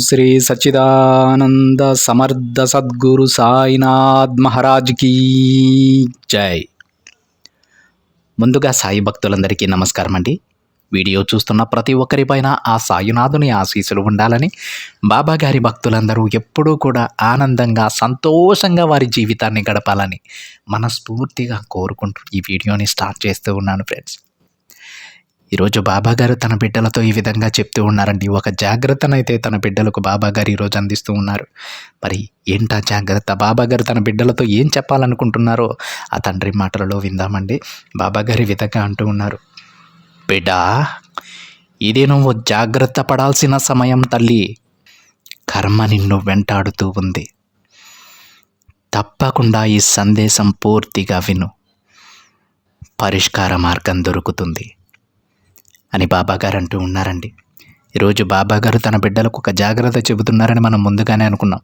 శ్రీ సచ్చిదానంద సమర్థ సద్గురు సాయినాథ్ మహారాజ్ కీ జై. ముందుగా సాయి భక్తులందరికీ నమస్కారం అండి. వీడియో చూస్తున్న ప్రతి ఒక్కరిపైన ఆ సాయినాథుని ఆశీస్సులు ఉండాలని, బాబా గారి భక్తులందరూ ఎప్పుడూ కూడా ఆనందంగా సంతోషంగా వారి జీవితాన్ని గడపాలని మనస్ఫూర్తిగా కోరుకుంటూ ఈ వీడియోని స్టార్ట్ చేస్తూ ఉన్నాను ఫ్రెండ్స్. ఈరోజు బాబా గారు తన బిడ్డలతో ఈ విధంగా చెప్తూ ఉన్నారండి. ఒక జాగ్రత్తనైతే తన బిడ్డలకు బాబా గారు ఈరోజు అందిస్తూ ఉన్నారు. మరి ఏంటా జాగ్రత్త? బాబా గారు తన బిడ్డలతో ఏం చెప్పాలనుకుంటున్నారో ఆ తండ్రి మాటలలో విందామండి. బాబా గారి విధంగా అంటూ ఉన్నారు, బిడ్డా, ఇది నువ్వు జాగ్రత్త పడాల్సిన సమయం తల్లి. కర్మ నిన్ను వెంటాడుతూ ఉంది. తప్పకుండా ఈ సందేశం పూర్తిగా విను, పరిష్కార మార్గం దొరుకుతుంది అని బాబాగారు అంటూ ఉన్నారండి. ఈరోజు బాబాగారు తన బిడ్డలకు ఒక జాగ్రత్త చెబుతున్నారని మనం ముందుగానే అనుకున్నాం.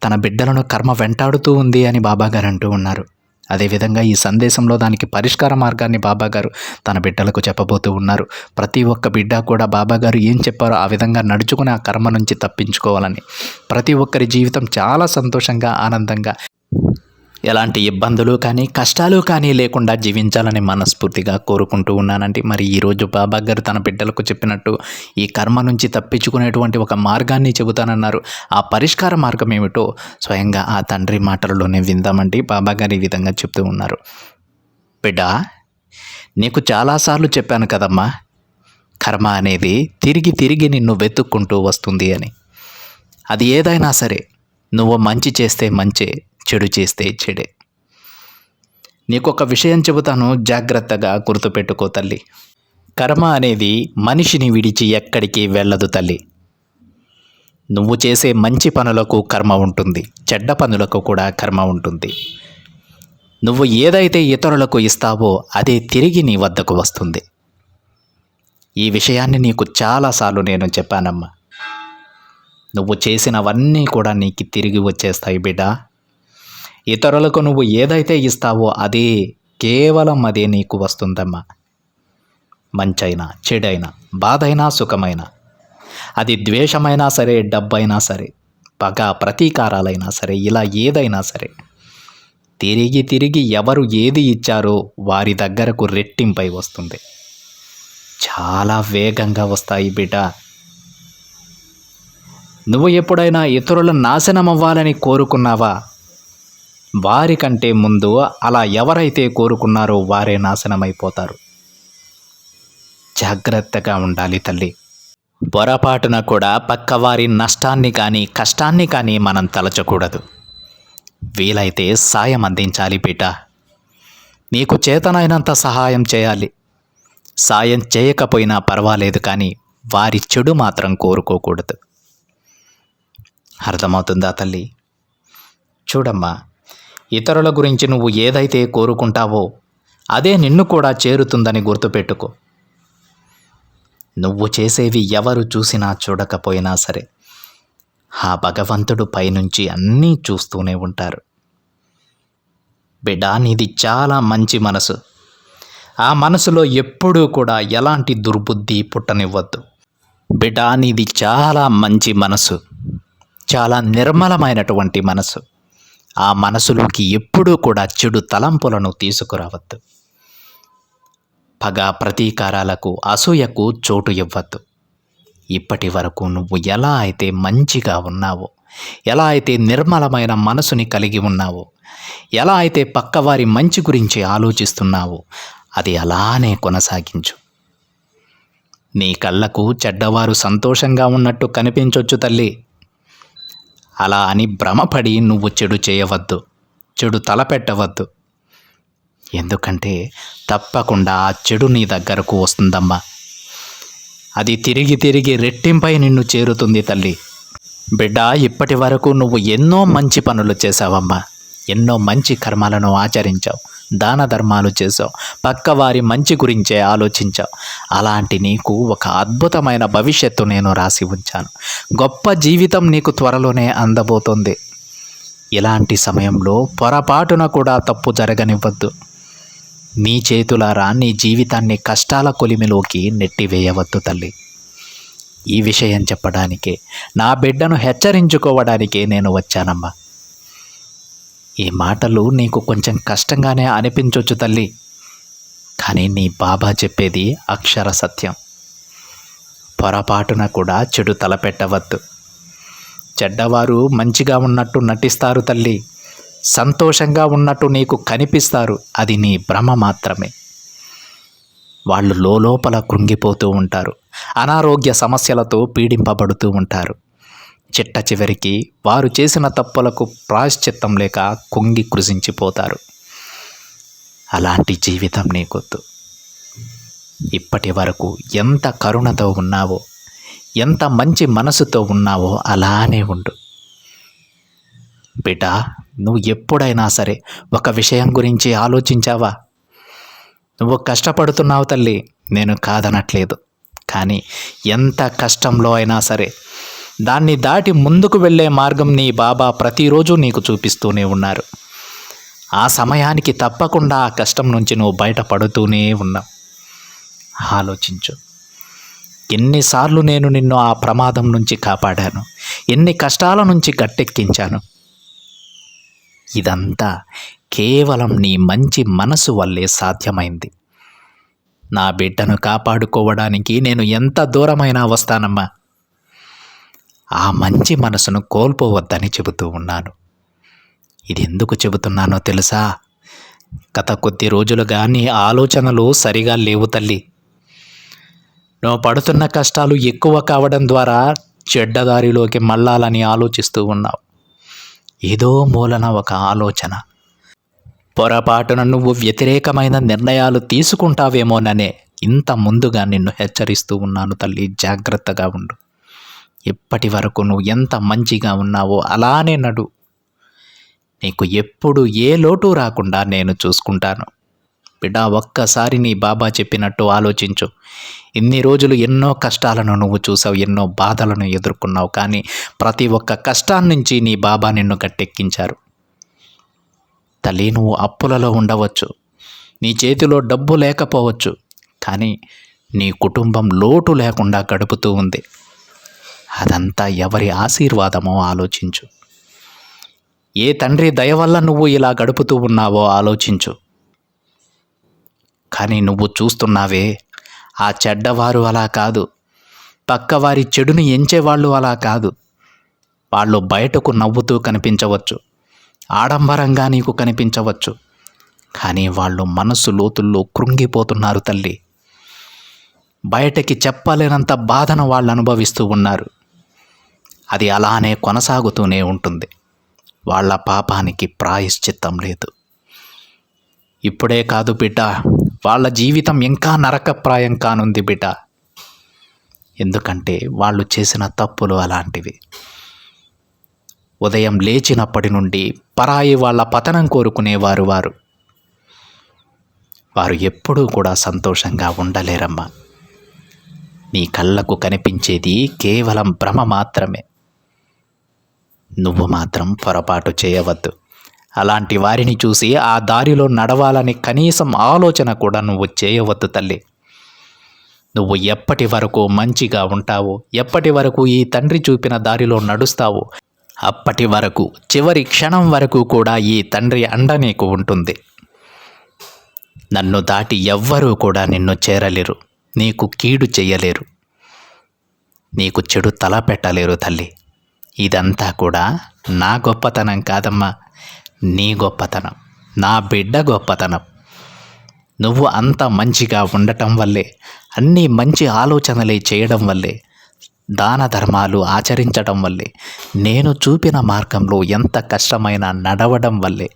తన బిడ్డలను కర్మ వెంటాడుతూ ఉంది అని బాబాగారు అంటూ ఉన్నారు. అదేవిధంగా ఈ సందేశంలో దానికి పరిష్కార మార్గాన్ని బాబాగారు తన బిడ్డలకు చెప్పబోతూ ఉన్నారు. ప్రతి ఒక్క బిడ్డ కూడా బాబాగారు ఏం చెప్పారో ఆ విధంగా నడుచుకుని ఆ కర్మ నుంచి తప్పించుకోవాలని, ప్రతి ఒక్కరి జీవితం చాలా సంతోషంగా ఆనందంగా ఎలాంటి ఇబ్బందులు కానీ కష్టాలు కానీ లేకుండా జీవించాలని మనస్ఫూర్తిగా కోరుకుంటూ ఉన్నానండి. మరి ఈరోజు బాబా గారు తన బిడ్డలకు చెప్పినట్టు ఈ కర్మ నుంచి తప్పించుకునేటువంటి ఒక మార్గాన్ని చెబుతానన్నారు. ఆ పరిష్కార మార్గం ఏమిటో స్వయంగా ఆ తండ్రి మాటలలోనే విందామండి. బాబా గారు ఈ విధంగా చెప్తూ ఉన్నారు, బిడ్డ, నీకు చాలాసార్లు చెప్పాను కదమ్మా, కర్మ అనేది తిరిగి తిరిగి నిన్ను వెతుక్కుంటూ వస్తుంది అని. అది ఏదైనా సరే, నువ్వు మంచి చేస్తే మంచే, చెడు చేస్తే చెడే. నీకొక విషయం చెబుతాను, జాగ్రత్తగా గుర్తుపెట్టుకో తల్లి. కర్మ అనేది మనిషిని విడిచి ఎక్కడికి వెళ్ళదు తల్లి. నువ్వు చేసే మంచి పనులకు కర్మ ఉంటుంది, చెడ్డ పనులకు కూడా కర్మ ఉంటుంది. నువ్వు ఏదైతే ఇతరులకు ఇస్తావో అదే తిరిగి నీ వద్దకు వస్తుంది. ఈ విషయాన్ని నీకు చాలాసార్లు నేను చెప్పానమ్మా. నువ్వు చేసినవన్నీ కూడా నీకు తిరిగి వచ్చేస్తాయి బిడ్డ. ఇతరులకు నువ్వు ఏదైతే ఇస్తావో అదే, కేవలం అదే నీకు వస్తుందమ్మా. మంచైనా చెడైనా, బాధైనా సుఖమైనా, అది ద్వేషమైనా సరే, డబ్బైనా సరే, పగ ప్రతీకారాలైనా సరే, ఇలా ఏదైనా సరే, తిరిగి తిరిగి ఎవరు ఏది ఇచ్చారో వారి దగ్గరకు రెట్టింపై వస్తుంది. చాలా వేగంగా వస్తాయి బిడ్డ. నువ్వు ఎప్పుడైనా ఇతరుల నాశనం అవ్వాలని కోరుకున్నావా? వారికంటే ముందు అలా ఎవరైతే కోరుకున్నారో వారే నాశనమైపోతారు. జాగ్రత్తగా ఉండాలి తల్లి. పొరపాటున కూడా పక్కవారి నష్టాన్ని కానీ కష్టాన్ని కానీ మనం తలచకూడదు. వీలైతే సాయం అందించాలి బిడ్డ. నీకు చేతనైనంత సహాయం చేయాలి. సాయం చేయకపోయినా పర్వాలేదు, కానీ వారి చెడు మాత్రం కోరుకోకూడదు. అర్థమవుతుందా తల్లి? చూడమ్మా, ఇతరుల గురించి నువ్వు ఏదైతే కోరుకుంటావో అదే నిన్ను కూడా చేరుతుందని గుర్తుపెట్టుకో. నువ్వు చేసేవి ఎవరు చూసినా చూడకపోయినా సరే, ఆ భగవంతుడు పైనుంచి అన్నీ చూస్తూనే ఉంటారు. బిడ్డ, నీది చాలా మంచి మనసు. ఆ మనసులో ఎప్పుడూ కూడా ఎలాంటి దుర్బుద్ధి పుట్టనివ్వద్దు. బిడ్డ, నీది చాలా మంచి మనసు, చాలా నిర్మలమైనటువంటి మనసు. ఆ మనసులోకి ఎప్పుడూ కూడా చెడు తలంపులను తీసుకురావద్దు. పగ ప్రతీకారాలకు, అసూయకు చోటు ఇవ్వద్దు. ఇప్పటి వరకు నువ్వు ఎలా అయితే మంచిగా ఉన్నావో, ఎలా అయితే నిర్మలమైన మనసుని కలిగి ఉన్నావో, ఎలా అయితే పక్కవారి మంచి గురించి ఆలోచిస్తున్నావో అది అలానే కొనసాగించు. నీ కళ్ళకు చెడ్డవారు సంతోషంగా ఉన్నట్టు కనిపించొచ్చు తల్లి. అలా అని భ్రమపడి నువ్వు చెడు చేయవద్దు, చెడు తలపెట్టవద్దు. ఎందుకంటే తప్పకుండా ఆ చెడు నీ దగ్గరకు వస్తుందమ్మా. అది తిరిగి తిరిగి రెట్టింపై నిన్ను చేరుతుంది తల్లి. బిడ్డ, ఇప్పటి వరకు నువ్వు ఎన్నో మంచి పనులు చేశావమ్మా. ఎన్నో మంచి కర్మలను ఆచరించావు, దాన ధర్మాలు చేసావు, పక్కవారి మంచి గురించే ఆలోచించావు. అలాంటి నీకు ఒక అద్భుతమైన భవిష్యత్తు నేను రాసి ఉంచాను. గొప్ప జీవితం నీకు త్వరలోనే అందబోతోంది. ఇలాంటి సమయంలో పొరపాటున కూడా తప్పు జరగనివ్వద్దు. నీ చేతులారా నీ జీవితాన్ని కష్టాల కొలిమిలోకి నెట్టివేయవద్దు తల్లి. ఈ విషయం చెప్పడానికే, నా బిడ్డను హెచ్చరించుకోవడానికే నేను వచ్చానమ్మా. ఈ మాటలు నీకు కొంచెం కష్టంగానే అనిపించొచ్చు తల్లి, కానీ నీ బాబా చెప్పేది అక్షర సత్యం. పొరపాటున కూడా చెడు తలపెట్టవద్దు. చెడ్డవారు మంచిగా ఉన్నట్టు నటిస్తారు తల్లి, సంతోషంగా ఉన్నట్టు నీకు కనిపిస్తారు. అది నీ భ్రమ మాత్రమే. వాళ్ళు లోపల కృంగిపోతూ ఉంటారు, అనారోగ్య సమస్యలతో పీడింపబడుతూ ఉంటారు. చిట్ట చివరికి వారు చేసిన తప్పులకు ప్రాయశ్చిత్తం లేక కుంగి కృషించిపోతారు. అలాంటి జీవితం నీకొద్దు. ఇప్పటి వరకు ఎంత కరుణతో ఉన్నావో, ఎంత మంచి మనసుతో ఉన్నావో అలానే ఉండు. బిడ్డ, నువ్వు ఎప్పుడైనా సరే ఒక విషయం గురించి ఆలోచించావా? నువ్వు కష్టపడుతున్నావు తల్లి, నేను కాదనట్లేదు. కానీ ఎంత కష్టంలో అయినా సరే దాన్ని దాటి ముందుకు వెళ్ళే మార్గం నీ బాబా ప్రతిరోజు నీకు చూపిస్తూనే ఉన్నారు. ఆ సమయానికి తప్పకుండా ఆ కష్టం నుంచి నువ్వు బయటపడుతూనే ఉన్నావు. ఆలోచించు. ఎన్నిసార్లు నేను నిన్ను ఆ ప్రమాదం నుంచి కాపాడాను, ఎన్ని కష్టాల నుంచి గట్టెక్కించాను. ఇదంతా కేవలం నీ మంచి మనసు వల్లే సాధ్యమైంది. నా బిడ్డను కాపాడుకోవడానికి నేను ఎంత దూరమైనా వస్తానమ్మా. ఆ మంచి మనసును కోల్పోవద్దని చెబుతూ ఉన్నాను. ఇది ఎందుకు చెబుతున్నానో తెలుసా? గత కొద్ది రోజులుగా నీ ఆలోచనలు సరిగా లేవు తల్లి. నువ్వు పడుతున్న కష్టాలు ఎక్కువ కావడం ద్వారా చెడ్డదారిలోకి మళ్ళాలని ఆలోచిస్తూ ఉన్నావు. ఏదో మూలన ఒక ఆలోచన, పొరపాటున నువ్వు వ్యతిరేకమైన నిర్ణయాలు తీసుకుంటావేమోననే ఇంత ముందుగా నిన్ను హెచ్చరిస్తూ ఉన్నాను తల్లి. జాగ్రత్తగా ఉండు. ఇప్పటి వరకు నువ్వు ఎంత మంచిగా ఉన్నావో అలానే నడు. నీకు ఎప్పుడు ఏ లోటు రాకుండా నేను చూసుకుంటాను. బిడ్డ, ఒక్కసారి నీ బాబా చెప్పినట్టు ఆలోచించు. ఇన్ని రోజులు ఎన్నో కష్టాలను నువ్వు చూసావు, ఎన్నో బాధలను ఎదుర్కొన్నావు. కానీ ప్రతి ఒక్క కష్టాన్నించి నీ బాబా నిన్ను గట్టెక్కించారు. తల్లి, నువ్వు అప్పులలో ఉండవచ్చు, నీ చేతిలో డబ్బు లేకపోవచ్చు, కానీ నీ కుటుంబం లోటు లేకుండా గడుపుతూ ఉంది. అదంతా ఎవరి ఆశీర్వాదమో ఆలోచించు. ఏ తండ్రి దయ వల్ల నువ్వు ఇలా గడుపుతూ ఉన్నావో ఆలోచించు. కానీ నువ్వు చూస్తున్నావే, ఆ చెడ్డవారు అలా కాదు. పక్కవారి చెడుని ఎంచేవాళ్ళు అలా కాదు. వాళ్ళు బయటకు నవ్వుతూ కనిపించవచ్చు, ఆడంబరంగా నీకు కనిపించవచ్చు, కానీ వాళ్ళు మనసు లోతుల్లో కృంగిపోతున్నారు తల్లి. బయటకి చెప్పలేనంత బాధను వాళ్ళు అనుభవిస్తూ ఉన్నారు. అది అలానే కొనసాగుతూనే ఉంటుంది. వాళ్ళ పాపానికి ప్రాయశ్చిత్తం లేదు. ఇప్పుడే కాదు బిడ్డ, వాళ్ళ జీవితం ఇంకా నరకప్రాయం కానుంది బిడ్డ. ఎందుకంటే వాళ్ళు చేసిన తప్పులు అలాంటివి. ఉదయం లేచినప్పటి నుండి పరాయి వాళ్ళ పతనం కోరుకునేవారు వారు. వారు ఎప్పుడూ కూడా సంతోషంగా ఉండలేరమ్మా. నీ కళ్ళకు కనిపించేది కేవలం భ్రమ మాత్రమే. నువ్వు మాత్రం పొరపాటు చేయవద్దు. అలాంటి వారిని చూసి ఆ దారిలో నడవాలని కనీసం ఆలోచన కూడా నువ్వు చేయవద్దు తల్లి. నువ్వు ఎప్పటి వరకు మంచిగా ఉంటావో, ఎప్పటి వరకు ఈ తండ్రి చూపిన దారిలో నడుస్తావో, అప్పటి వరకు, చివరి క్షణం వరకు కూడా ఈ తండ్రి అండ నీకు ఉంటుంది. నన్ను దాటి ఎవ్వరూ కూడా నిన్ను చేరలేరు, నీకు కీడు చెయ్యలేరు, నీకు చెడు తల పెట్టలేరు తల్లి. ఇదంతా కూడా నా గొప్పతనం కాదమ్మా, నీ గొప్పతనం, నా బిడ్డ గొప్పతనం. నువ్వు అంత మంచిగా ఉండటం వల్లే, అన్నీ మంచి ఆలోచనలే చేయడం వల్లే, దాన ధర్మాలు ఆచరించడం వల్లే, నేను చూపిన మార్గంలో ఎంత కష్టమైనా నడవడం వల్లే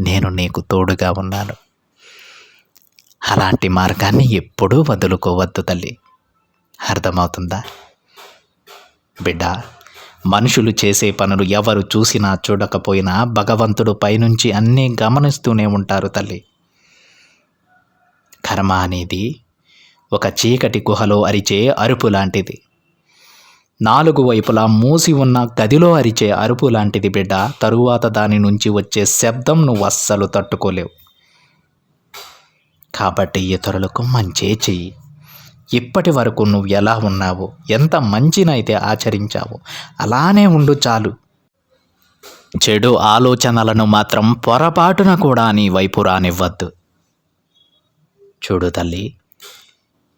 నేను నీకు తోడుగా ఉన్నాను. అలాంటి మార్గాన్ని ఎప్పుడూ వదులుకోవద్దు తల్లి. అర్థమవుతుందా బిడ్డ? మనుషులు చేసే పనులు ఎవరు చూసినా చూడకపోయినా భగవంతుడు పైనుంచి అన్నీ గమనిస్తూనే ఉంటారు తల్లి. కర్మ అనేది ఒక చీకటి గుహలో అరిచే అరుపు లాంటిది. 4 వైపులా మూసి ఉన్న గదిలో అరిచే అరుపు లాంటిది బిడ్డ. తరువాత దాని నుంచి వచ్చే శబ్దం నువ్వు అస్సలు తట్టుకోలేవు. కాబట్టి ఇతరులకు మంచే చెయ్యి, ఇప్పటి వరకు నువ్వు ఎలా ఉన్నావో, ఎంత మంచినైతే ఆచరించావో అలానే ఉండు చాలు. చెడు ఆలోచనలను మాత్రం పొరపాటున కూడా నీ వైపు రానివ్వద్దు. చూడు తల్లి,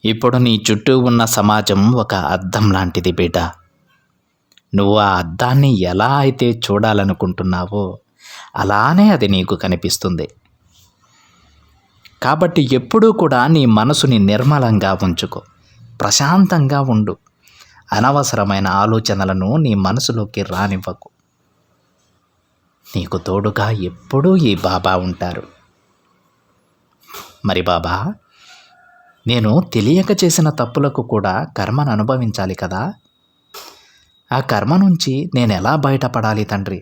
ఇప్పుడు నీ చుట్టూ ఉన్న సమాజం ఒక అద్దం లాంటిది బిడ్డ. నువ్వు ఆ అద్దాన్ని ఎలా అయితే చూడాలనుకుంటున్నావో అలానే అది నీకు కనిపిస్తుంది. కాబట్టి ఎప్పుడూ కూడా నీ మనసుని నిర్మలంగా ఉంచుకో, ప్రశాంతంగా ఉండు. అనవసరమైన ఆలోచనలను నీ మనసులోకి రానివ్వకు. నీకు తోడుగా ఎప్పుడూ ఈ బాబా ఉంటారు. మరి బాబా, నేను తెలియక చేసిన తప్పులకు కూడా కర్మను అనుభవించాలి కదా, ఆ కర్మ నుంచి నేను ఎలా బయటపడాలి తండ్రి?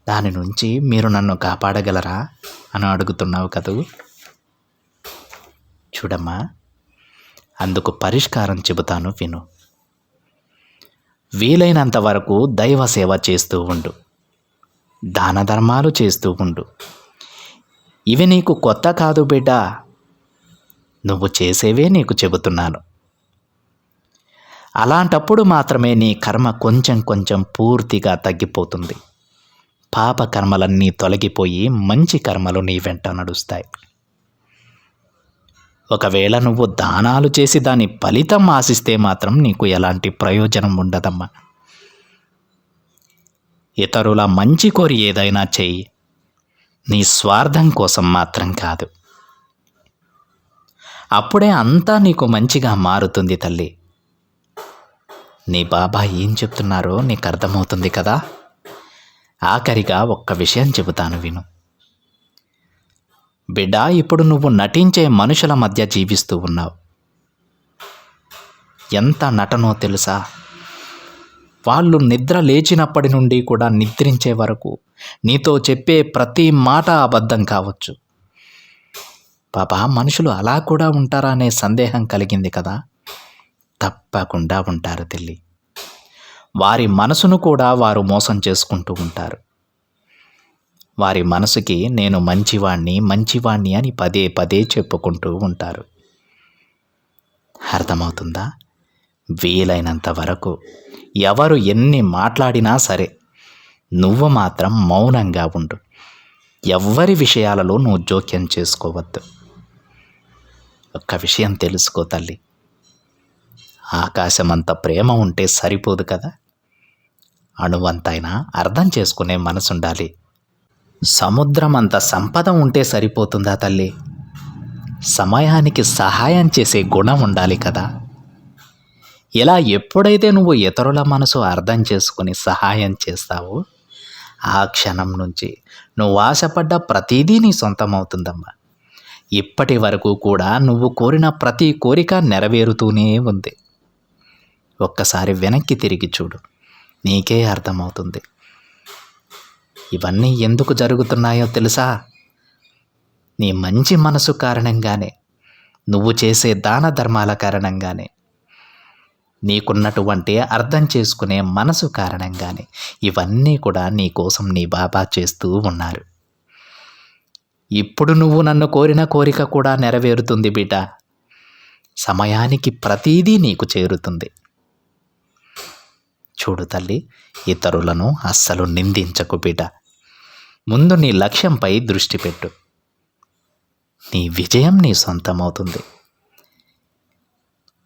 దాని నుంచి మీరు నన్ను కాపాడగలరా అని అడుగుతున్నావు కదూ. చూడమ్మా, అందుకు పరిష్కారం చెబుతాను విను. వీలైనంత వరకు దైవ సేవ చేస్తూ ఉండు, దాన ధర్మాలు చేస్తూ ఉండు. ఇవి నీకు కొత్త కాదు బిడ్డ, నువ్వు చేసేవే నీకు చెబుతున్నాను. అలాంటప్పుడు మాత్రమే నీ కర్మ కొంచెం కొంచెం పూర్తిగా తగ్గిపోతుంది. పాప కర్మలన్నీ తొలగిపోయి మంచి కర్మలు నీ వెంట నడుస్తాయి. ఒకవేళ నువ్వు దానాలు చేసి దాని ఫలితం ఆశిస్తే మాత్రం నీకు ఎలాంటి ప్రయోజనం ఉండదమ్మా. ఇతరుల మంచి కోరి ఏదైనా చెయ్యి, నీ స్వార్థం కోసం మాత్రం కాదు. అప్పుడే అంతా నీకు మంచిగా మారుతుంది తల్లి. నీ బాబా ఏం చెప్తున్నారో నీకు అర్థమవుతుంది కదా. ఆఖరిగా ఒక్క విషయం చెబుతాను విను బిడ్డ. ఇప్పుడు నువ్వు నటించే మనుషుల మధ్య జీవిస్తూ ఉన్నావు. ఎంత నటనో తెలుసా? వాళ్ళు నిద్ర లేచినప్పటి నుండి కూడా నిద్రించే వరకు నీతో చెప్పే ప్రతి మాట అబద్ధం కావచ్చు. పాపా, మనుషులు అలా కూడా ఉంటారా అనే సందేహం కలిగింది కదా. తప్పకుండా ఉంటారు తల్లి. వారి మనసును కూడా వారు మోసం చేసుకుంటూ ఉంటారు. వారి మనసుకి నేను మంచివాణ్ణి అని పదే పదే చెప్పుకుంటూ ఉంటారు. అర్థమవుతుందా? వీలైనంత వరకు ఎవరు ఎన్ని మాట్లాడినా సరే నువ్వు మాత్రం మౌనంగా ఉండు. ఎవ్వరి విషయాలలో నువ్వు జోక్యం చేసుకోవద్దు. ఒక్క విషయం తెలుసుకో తల్లి, ఆకాశమంత ప్రేమ ఉంటే సరిపోదు కదా, అణువంతైనా అర్థం చేసుకునే మనసుండాలి. సముద్రం అంత సంపద ఉంటే సరిపోతుందా తల్లి? సమయానికి సహాయం చేసే గుణం ఉండాలి కదా. ఇలా ఎప్పుడైతే నువ్వు ఇతరుల మనసు అర్థం చేసుకుని సహాయం చేస్తావో ఆ క్షణం నుంచి నువ్వు ఆశపడ్డ ప్రతిదీ నీ సొంతమవుతుందమ్మా. ఇప్పటి వరకు కూడా నువ్వు కోరిన ప్రతి కోరిక నెరవేరుతూనే ఉంది. ఒక్కసారి వెనక్కి తిరిగి చూడు, నీకే అర్థమవుతుంది. ఇవన్నీ ఎందుకు జరుగుతున్నాయో తెలుసా? నీ మంచి మనసు కారణంగానే, నువ్వు చేసే దాన ధర్మాల కారణంగానే, నీకున్నటువంటి అర్థం చేసుకునే మనసు కారణంగానే ఇవన్నీ కూడా నీ కోసం నీ బాబా చేస్తూ ఉన్నారు. ఇప్పుడు నువ్వు నన్ను కోరిన కోరిక కూడా నెరవేరుతుంది బిడ్డ. సమయానికి ప్రతీదీ నీకు చేరుతుంది. చూడు తల్లి, ఇతరులను అస్సలు నిందించకు బిడ్డ. ముందు నీ లక్ష్యంపై దృష్టి పెట్టు. నీ విజయం నీ సొంతమవుతుంది.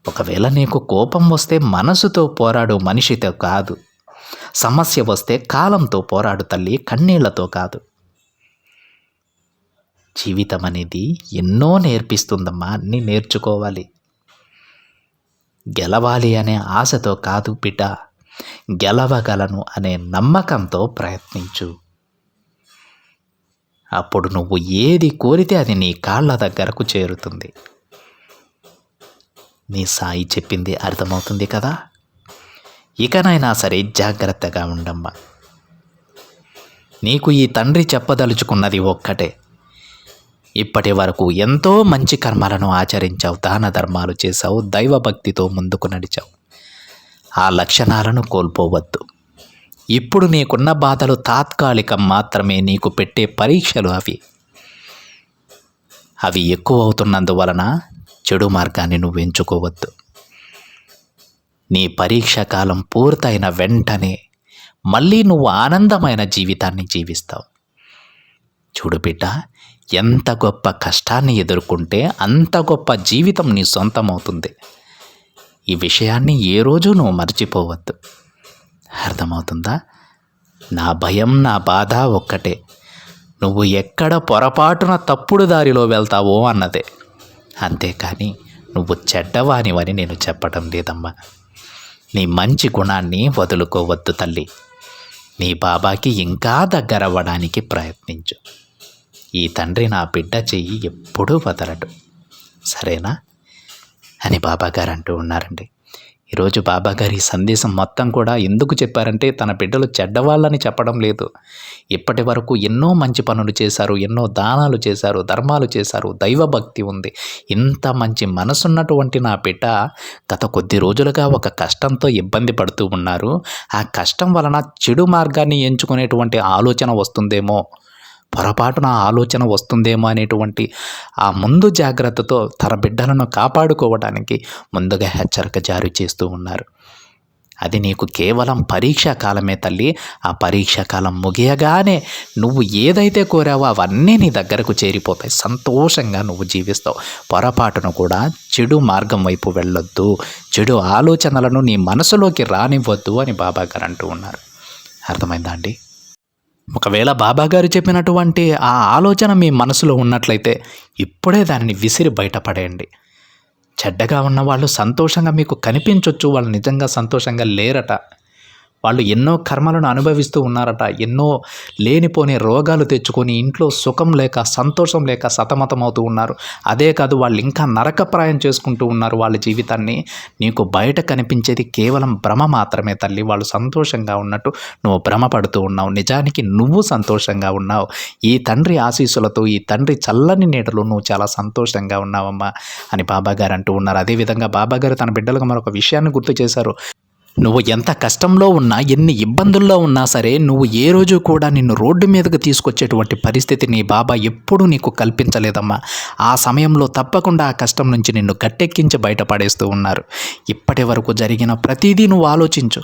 ఒకవేళ నీకు కోపం వస్తే మనసుతో పోరాడు, మనిషితో కాదు. సమస్య వస్తే కాలంతో పోరాడు తల్లి, కన్నీళ్లతో కాదు. జీవితం అనేది ఎన్నో నేర్పిస్తుందమ్మా, అన్నీ నేర్చుకోవాలి. గెలవాలి అనే ఆశతో కాదు బిడ్డ, గెలవగలను అనే నమ్మకంతో ప్రయత్నించు. అప్పుడు నువ్వు ఏది కోరితే అది నీ కాళ్ళ దగ్గరకు చేరుతుంది. నీ సాయి చెప్పింది అర్థమవుతుంది కదా. ఇకనైనా సరే జాగ్రత్తగా ఉండమ్మా. నీకు ఈ తండ్రి చెప్పదలుచుకున్నది ఒక్కటే. ఇప్పటి వరకు ఎంతో మంచి కర్మలను ఆచరించావు, దాన ధర్మాలు చేశావు, దైవభక్తితో ముందుకు నడిచావు. ఆ లక్షణాలను కోల్పోవద్దు. ఇప్పుడు నీకున్న బాధలు తాత్కాలికం మాత్రమే, నీకు పెట్టే పరీక్షలు అవి ఎక్కువ అవుతున్నందువలన చెడు మార్గాన్ని నువ్వు ఎంచుకోవద్దు. నీ పరీక్ష కాలం పూర్తయిన వెంటనే మళ్ళీ నువ్వు ఆనందమైన జీవితాన్ని జీవిస్తావు. చూడు బిడ్డ, ఎంత గొప్ప కష్టాన్ని ఎదుర్కొంటే అంత గొప్ప జీవితం నీ సొంతమవుతుంది. ఈ విషయాన్ని ఏ రోజు నువ్వు మర్చిపోవద్దు. అర్థమవుతుందా? నా భయం, నా బాధ ఒక్కటే, నువ్వు ఎక్కడ పొరపాటున తప్పుడు దారిలో వెళ్తావో అన్నదే. అంతేకాని నువ్వు చెడ్డవానివని నేను చెప్పడం లేదమ్మా. నీ మంచి గుణాన్ని వదులుకోవద్దు తల్లి. నీ బాబాకి ఇంకా దగ్గరవ్వడానికి ప్రయత్నించు. ఈ తండ్రి నా బిడ్డ చెయ్యి ఎప్పుడూ వదలడు, సరేనా అని బాబాగారు అంటూ ఉన్నారండి. ఈరోజు బాబాగారి సందేశం మొత్తం కూడా ఎందుకు చెప్పారంటే, తన బిడ్డలు చెడ్డవాళ్ళని చెప్పడం లేదు. ఇప్పటి వరకు ఎన్నో మంచి పనులు చేశారు, ఎన్నో దానాలు చేశారు, ధర్మాలు చేశారు, దైవభక్తి ఉంది. ఇంత మంచి మనసున్నటువంటి నా బిడ్డ గత కొద్ది రోజులుగా ఒక కష్టంతో ఇబ్బంది పడుతూ ఉన్నారు. ఆ కష్టం వలన చెడు మార్గాన్ని ఎంచుకునేటువంటి ఆలోచన వస్తుందేమో, పొరపాటున ఆలోచన వస్తుందేమో అనేటువంటి ఆ ముందు జాగ్రత్తతో తన బిడ్డలను కాపాడుకోవడానికి ముందుగా హెచ్చరిక జారీ చేస్తూ ఉన్నారు. అది నీకు కేవలం పరీక్షా కాలమే తల్లి. ఆ పరీక్షా కాలం ముగియగానే నువ్వు ఏదైతే కోరావో అవన్నీ నీ దగ్గరకు చేరిపోతాయి. సంతోషంగా నువ్వు జీవిస్తావు. పొరపాటును కూడా చెడు మార్గం వైపు వెళ్ళొద్దు, చెడు ఆలోచనలను నీ మనసులోకి రానివ్వద్దు అని బాబాగారు అంటూ ఉన్నారు. అర్థమైందా అండి? ఒకవేళ బాబాగారు చెప్పినటువంటి ఆ ఆలోచన మీ మనసులో ఉన్నట్లయితే ఇప్పుడే దానిని విసిరి బయటపడేయండి. చెడ్డగా ఉన్నవాళ్ళు సంతోషంగా మీకు కనిపించవచ్చు, వాళ్ళు నిజంగా సంతోషంగా లేరట. వాళ్ళు ఎన్నో కర్మలను అనుభవిస్తూ ఉన్నారట. ఎన్నో లేనిపోని రోగాలు తెచ్చుకొని ఇంట్లో సుఖం లేక, సంతోషం లేక సతమతమవుతూ ఉన్నారు. అదే కాదు, వాళ్ళు ఇంకా నరకప్రాయం చేసుకుంటూ ఉన్నారు వాళ్ళ జీవితాన్ని. నీకు బయట కనిపించేది కేవలం భ్రమ మాత్రమే తల్లి. వాళ్ళు సంతోషంగా ఉన్నట్టు నువ్వు భ్రమపడుతూ ఉన్నావు. నిజానికి నువ్వు సంతోషంగా ఉన్నావు. ఈ తండ్రి ఆశీస్సులతో, ఈ తండ్రి చల్లని నీడలో నువ్వు చాలా సంతోషంగా ఉన్నావమ్మా అని బాబాగారు అంటూ ఉన్నారు. అదేవిధంగా బాబాగారు తన బిడ్డలకు మరొక విషయాన్ని గుర్తు చేశారు. నువ్వు ఎంత కష్టంలో ఉన్నా, ఎన్ని ఇబ్బందుల్లో ఉన్నా సరే, నువ్వు ఏ రోజు కూడా నిన్ను రోడ్డు మీదకు తీసుకొచ్చేటువంటి పరిస్థితి నీ బాబా ఎప్పుడూ నీకు కల్పించలేదమ్మా. ఆ సమయంలో తప్పకుండా ఆ కష్టం నుంచి నిన్ను గట్టెక్కించి బయటపడేస్తూ ఉన్నారు. ఇప్పటి వరకు జరిగిన ప్రతిదీ నువ్వు ఆలోచించు.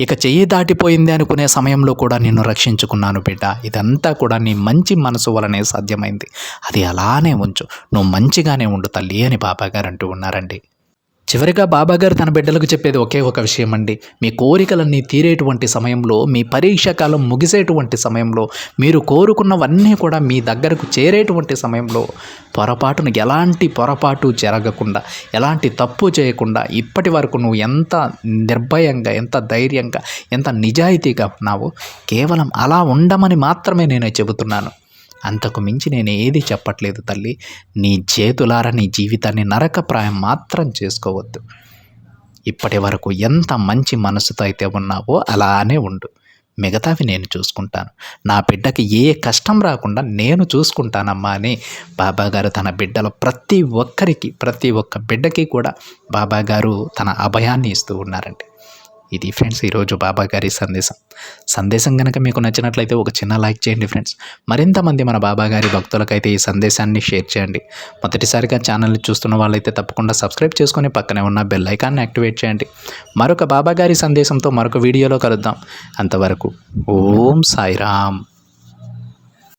ఇక చెయ్యి దాటిపోయింది అనుకునే సమయంలో కూడా నిన్ను రక్షించుకున్నాను బిడ్డ. ఇదంతా కూడా నీ మంచి మనసు వలనే సాధ్యమైంది. అది అలానే ఉంచు, నువ్వు మంచిగానే ఉండు తల్లి అని బాబాగారు అంటూ ఉన్నారండి. చివరిగా బాబాగారు తన బిడ్డలకు చెప్పేది ఒకే ఒక విషయం అండి. మీ కోరికలన్నీ తీరేటువంటి సమయంలో, మీ పరీక్ష కాలం ముగిసేటువంటి సమయంలో, మీరు కోరుకున్నవన్నీ కూడా మీ దగ్గరకు చేరేటువంటి సమయంలో పొరపాటును ఎలాంటి పొరపాటు జరగకుండా, ఎలాంటి తప్పు చేయకుండా ఇప్పటి వరకు నువ్వు ఎంత నిర్భయంగా, ఎంత ధైర్యంగా, ఎంత నిజాయితీగా ఉన్నావో కేవలం అలా ఉండమని మాత్రమే నేను చెబుతున్నాను. అంతకు మించి నేను ఏది చెప్పట్లేదు తల్లి. నీ చేతులారా నీ జీవితాన్ని నరకప్రాయం మాత్రం చేసుకోవద్దు. ఇప్పటి వరకు ఎంత మంచి మనసుతో అయితే ఉన్నావో అలానే ఉండు. మిగతావి నేను చూసుకుంటాను. నా బిడ్డకి ఏ కష్టం రాకుండా నేను చూసుకుంటానమ్మా అని బాబాగారు తన బిడ్డల ప్రతి ఒక్కరికి, ప్రతి ఒక్క బిడ్డకి కూడా బాబాగారు తన అభయాన్ని ఇస్తూ ఉన్నారండి. ఇది ఫ్రెండ్స్ ఈరోజు బాబాగారి సందేశం కనుక మీకు నచ్చినట్లయితే ఒక చిన్న లైక్ చేయండి ఫ్రెండ్స్. మరింతమంది మన బాబాగారి భక్తులకైతే ఈ సందేశాన్ని షేర్ చేయండి. మొదటిసారిగా ఛానల్ని చూస్తున్న వాళ్ళైతే తప్పకుండా సబ్స్క్రైబ్ చేసుకొని పక్కనే ఉన్న బెల్ ఐకాన్ని యాక్టివేట్ చేయండి. మరొక బాబాగారి సందేశంతో మరొక వీడియోలో కలుద్దాం. అంతవరకు ఓం సాయిరామ్.